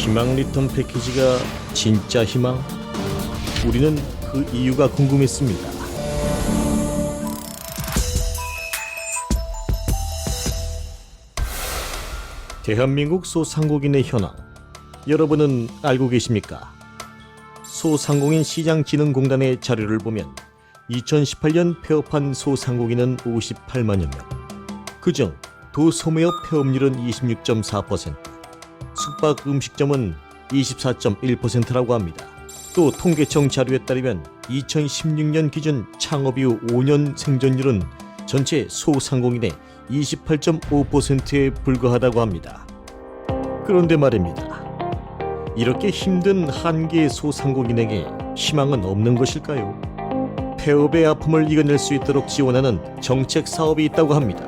희망 리턴 패키지가 진짜 희망? 우리는 그 이유가 궁금했습니다. 대한민국 소상공인의 현황, 여러분은 알고 계십니까? 소상공인 시장진흥공단의 자료를 보면 2018년 폐업한 소상공인은 58만여 명. 그중 도소매업 폐업률은 26.4%, 숙박 음식점은 24.1%라고 합니다. 또 통계청 자료에 따르면 2016년 기준 창업 이후 5년 생존율은 전체 소상공인의 28.5%에 불과하다고 합니다. 그런데 말입니다. 이렇게 힘든 한계의 소상공인에게 희망은 없는 것일까요? 폐업의 아픔을 이겨낼 수 있도록 지원하는 정책 사업이 있다고 합니다.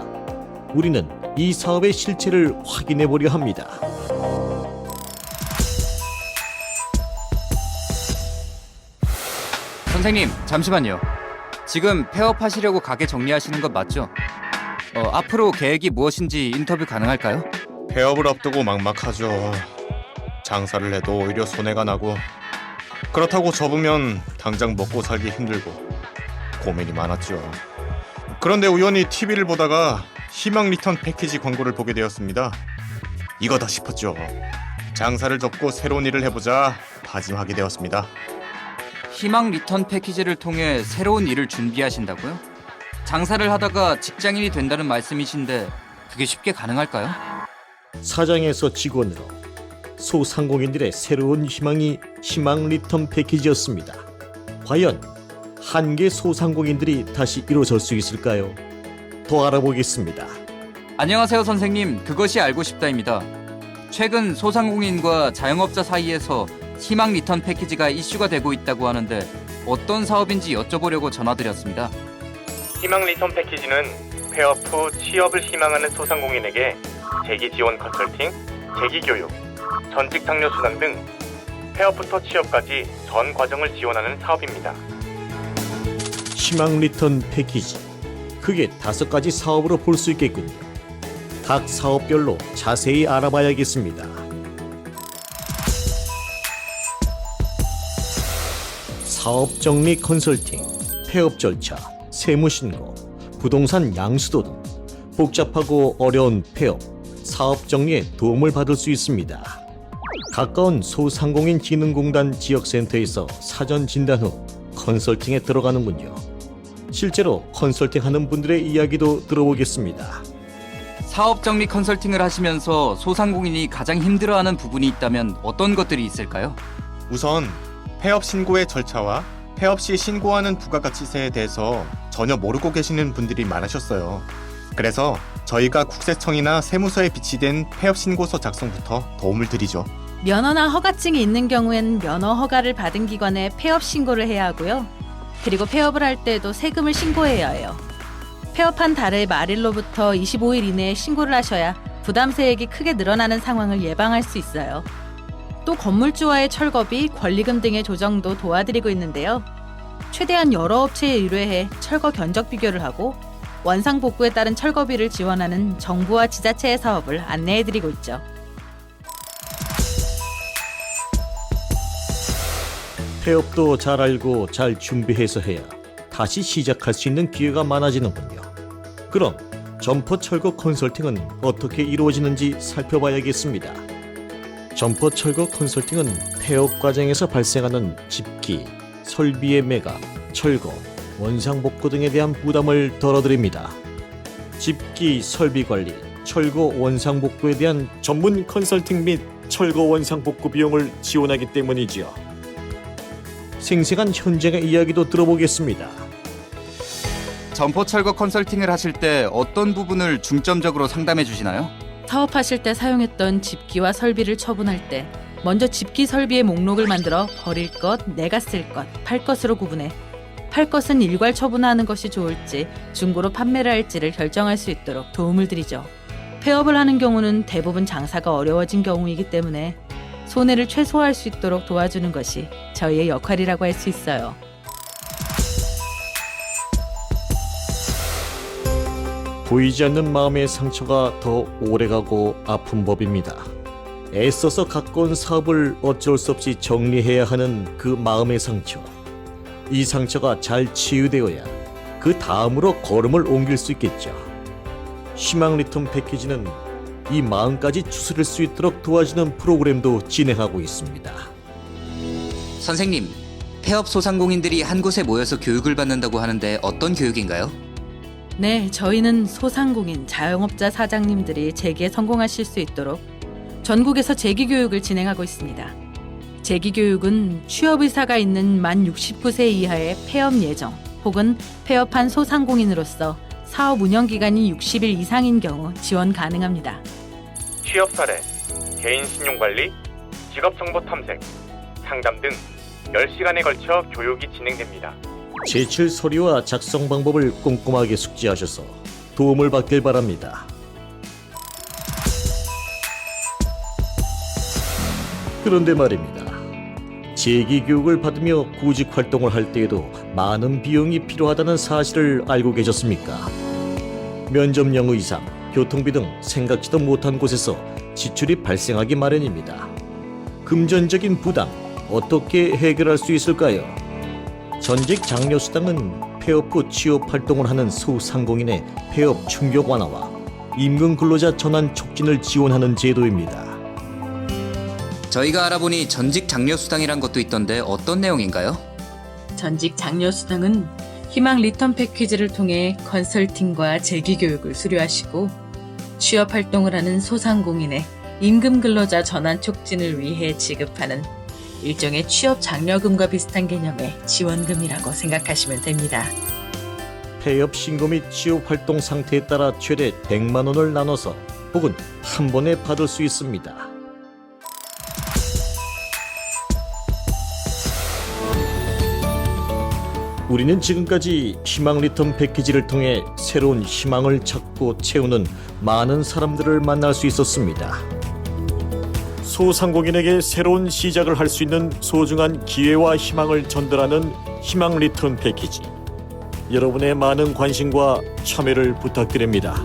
우리는 이 사업의 실체를 확인해 보려 합니다. 선생님, 잠시만요. 지금 폐업하시려고 가게 정리하시는 건 맞죠? 앞으로 계획이 무엇인지 인터뷰 가능할까요? 폐업을 앞두고 막막하죠. 장사를 해도 오히려 손해가 나고, 그렇다고 접으면 당장 먹고 살기 힘들고 고민이 많았죠. 그런데 우연히 TV를 보다가 희망 리턴 패키지 광고를 보게 되었습니다. 이거다 싶었죠. 장사를 접고 새로운 일을 해보자 다짐하게 되었습니다. 희망 리턴 패키지를 통해 새로운 일을 준비하신다고요? 장사를 하다가 직장인이 된다는 말씀이신데 그게 쉽게 가능할까요? 사장에서 직원으로 소상공인들의 새로운 희망이 희망 리턴 패키지였습니다. 과연 한계 소상공인들이 다시 일어설 수 있을까요? 더 알아보겠습니다. 안녕하세요, 선생님. 그것이 알고 싶다입니다. 최근 소상공인과 자영업자 사이에서 희망 리턴 패키지가 이슈가 되고 있다고 하는데 어떤 사업인지 여쭤보려고 전화드렸습니다. 희망 리턴 패키지는 폐업 후 취업을 희망하는 소상공인에게 재기 지원 컨설팅, 재기 교육, 전직 당뇨 수당 등 폐업부터 취업까지 전 과정을 지원하는 사업입니다. 희망 리턴 패키지, 크게 5가지 사업으로 볼 수 있겠군요. 각 사업별로 자세히 알아봐야겠습니다. 사업 정리 컨설팅, 폐업 절차, 세무 신고, 부동산 양수도 등 복잡하고 어려운 폐업, 사업 정리에 도움을 받을 수 있습니다. 가까운 소상공인 진흥공단 지역센터에서 사전 진단 후 컨설팅에 들어가는군요. 실제로 컨설팅하는 분들의 이야기도 들어보겠습니다. 사업 정리 컨설팅을 하시면서 소상공인이 가장 힘들어하는 부분이 있다면 어떤 것들이 있을까요? 우선 폐업 신고의 절차와 폐업 시 신고하는 부가가치세에 대해서 전혀 모르고 계시는 분들이 많으셨어요. 그래서 저희가 국세청이나 세무서에 비치된 폐업 신고서 작성부터 도움을 드리죠. 면허나 허가증이 있는 경우엔 면허 허가를 받은 기관에 폐업 신고를 해야 하고요. 그리고 폐업을 할 때도 세금을 신고해야 해요. 폐업한 달의 말일로부터 25일 이내에 신고를 하셔야 부담세액이 크게 늘어나는 상황을 예방할 수 있어요. 또 건물주와의 철거비, 권리금 등의 조정도 도와드리고 있는데요. 최대한 여러 업체에 의뢰해 철거 견적 비교를 하고 원상복구에 따른 철거비를 지원하는 정부와 지자체의 사업을 안내해드리고 있죠. 폐업도 잘 알고 잘 준비해서 해야 다시 시작할 수 있는 기회가 많아지는군요. 그럼 점포 철거 컨설팅은 어떻게 이루어지는지 살펴봐야겠습니다. 점포 철거 컨설팅은 폐업 과정에서 발생하는 집기, 설비의 매각, 철거, 원상복구 등에 대한 부담을 덜어드립니다. 집기, 설비 관리, 철거, 원상복구에 대한 전문 컨설팅 및 철거, 원상복구 비용을 지원하기 때문이지요. 생생한 현장의 이야기도 들어보겠습니다. 점포 철거 컨설팅을 하실 때 어떤 부분을 중점적으로 상담해 주시나요? 사업하실 때 사용했던 집기와 설비를 처분할 때 먼저 집기 설비의 목록을 만들어 버릴 것, 내가 쓸 것, 팔 것으로 구분해 팔 것은 일괄 처분하는 것이 좋을지 중고로 판매를 할지를 결정할 수 있도록 도움을 드리죠. 폐업을 하는 경우는 대부분 장사가 어려워진 경우이기 때문에 손해를 최소화할 수 있도록 도와주는 것이 저희의 역할이라고 할 수 있어요. 보이지 않는 마음의 상처가 더 오래가고 아픈 법입니다. 애써서 갖고 온 사업을 어쩔 수 없이 정리해야 하는 그 마음의 상처. 이 상처가 잘 치유되어야 그 다음으로 걸음을 옮길 수 있겠죠. 희망 리턴 패키지는 이 마음까지 추스릴 수 있도록 도와주는 프로그램도 진행하고 있습니다. 선생님, 폐업 소상공인들이 한 곳에 모여서 교육을 받는다고 하는데 어떤 교육인가요? 네, 저희는 소상공인, 자영업자 사장님들이 재기에 성공하실 수 있도록 전국에서 재기 교육을 진행하고 있습니다. 재기 교육은 취업 의사가 있는 만 69세 이하의 폐업 예정 혹은 폐업한 소상공인으로서 사업 운영 기간이 60일 이상인 경우 지원 가능합니다. 취업 사례, 개인 신용관리, 직업정보 탐색, 상담 등 10시간에 걸쳐 교육이 진행됩니다. 제출 서류와 작성 방법을 꼼꼼하게 숙지하셔서 도움을 받길 바랍니다. 그런데 말입니다. 재기 교육을 받으며 구직 활동을 할 때에도 많은 비용이 필요하다는 사실을 알고 계셨습니까? 면접령 의상, 교통비 등 생각지도 못한 곳에서 지출이 발생하기 마련입니다. 금전적인 부담 어떻게 해결할 수 있을까요? 전직 장려수당은 폐업 후 취업 활동을 하는 소상공인의 폐업 충격 완화와 임금 근로자 전환 촉진을 지원하는 제도입니다. 저희가 알아보니 전직 장려수당이란 것도 있던데 어떤 내용인가요? 전직 장려수당은 희망 리턴 패키지를 통해 컨설팅과 재기 교육을 수료하시고 취업 활동을 하는 소상공인의 임금 근로자 전환 촉진을 위해 지급하는 일종의 취업 장려금과 비슷한 개념의 지원금이라고 생각하시면 됩니다. 폐업 신고 및 취업 활동 상태에 따라 최대 100만 원을 나눠서 혹은 한 번에 받을 수 있습니다. 우리는 지금까지 희망 리턴 패키지를 통해 새로운 희망을 찾고 채우는 많은 사람들을 만날 수 있었습니다. 소상공인에게 새로운 시작을 할 수 있는 소중한 기회와 희망을 전달하는 희망 리턴 패키지. 여러분의 많은 관심과 참여를 부탁드립니다.